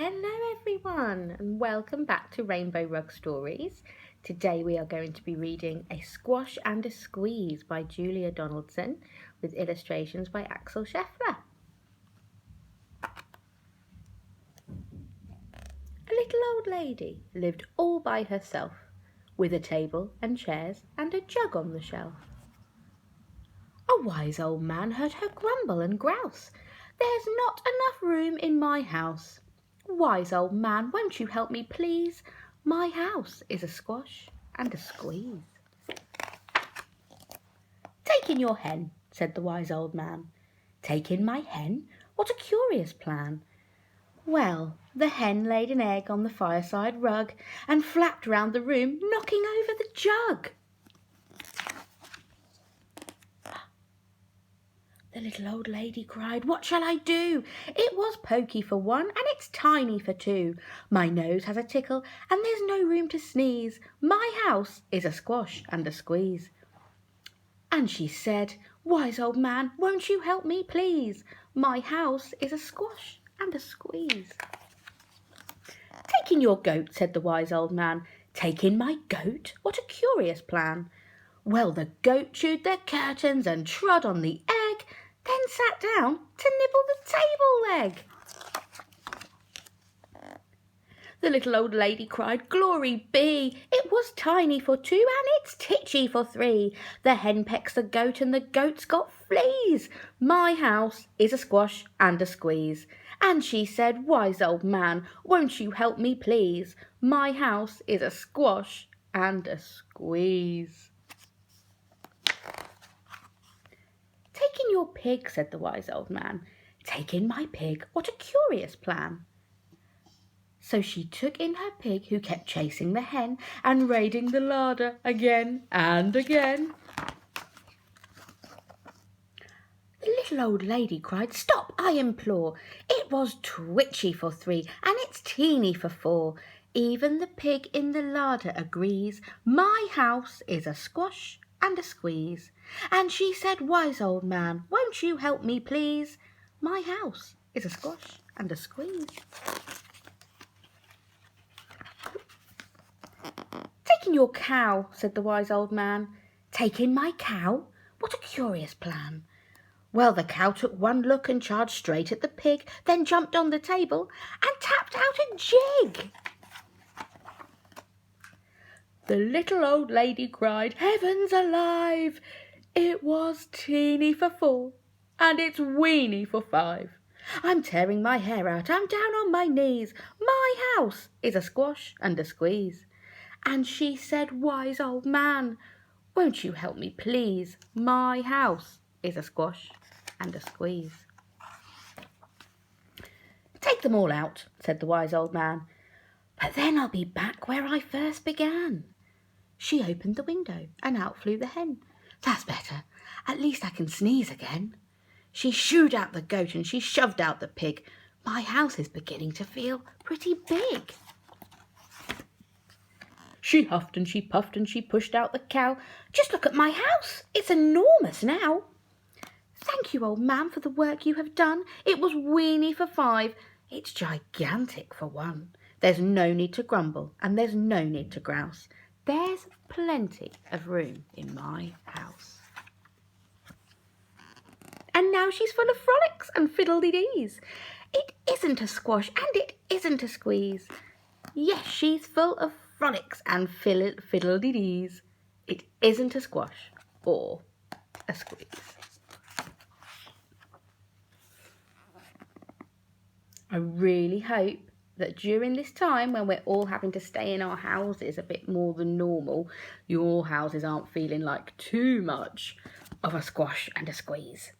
Hello everyone and welcome back to Rainbow Rug Stories. Today we are going to be reading A Squash and a Squeeze by Julia Donaldson with illustrations by Axel Scheffler. A little old lady lived all by herself with a table and chairs and a jug on the shelf. A wise old man heard her grumble and grouse. "There's not enough room in my house. Wise old man, won't you help me please? My house is a squash and a squeeze." "Take in your hen," said the wise old man. "Take in my hen? What a curious plan." Well, the hen laid an egg on the fireside rug and flapped round the room, knocking over the jug. The little old lady cried, "What shall I do? It was pokey for one, and it's tiny for two. My nose has a tickle, and there's no room to sneeze. My house is a squash and a squeeze." And she said, "Wise old man, won't you help me, please? My house is a squash and a squeeze." "Take in your goat," said the wise old man. "Take in my goat? What a curious plan." Well, the goat chewed the curtains and trod on the egg, then sat down to nibble the table leg. The little old lady cried, "Glory be! It was tiny for two, and it's titchy for three. The hen pecks the goat, and the goat's got fleas. My house is a squash and a squeeze." And she said, "Wise old man, won't you help me please? My house is a squash and a squeeze." "Take in your pig," said the wise old man. "Take in my pig, what a curious plan." So she took in her pig, who kept chasing the hen and raiding the larder again and again. The little old lady cried, "Stop, I implore! It was twitchy for three, and it's teeny for four. Even the pig in the larder agrees. My house is a squash and a squeeze." And she said, "Wise old man, won't you help me please? My house is a squash and a squeeze." "Take in your cow," said the wise old man. "Take in my cow? What a curious plan." Well, the cow took one look and charged straight at the pig, then jumped on the table and tapped out a jig. The little old lady cried, "Heavens alive! It was teeny for four, and it's weeny for five. I'm tearing my hair out, I'm down on my knees. My house is a squash and a squeeze." And she said, "Wise old man, won't you help me please? My house is a squash and a squeeze." "Take them all out," said the wise old man. "But then I'll be back where I first began." She opened the window and out flew the hen. "That's better. At least I can sneeze again." She shooed out the goat and she shoved out the pig. My house is beginning to feel pretty big. She huffed and she puffed and she pushed out the cow. "Just look at my house. It's enormous now." "Thank you, old man, for the work you have done. It was weeny for five. It's gigantic for one. There's no need to grumble and there's no need to grouse. There's plenty of room in my house." And now she's full of frolics and fiddle-de-dees. It isn't a squash and it isn't a squeeze. Yes, she's full of frolics and fiddle-de-dees. It isn't a squash or a squeeze. I really hope that during this time when we're all having to stay in our houses a bit more than normal, your houses aren't feeling like too much of a squash and a squeeze.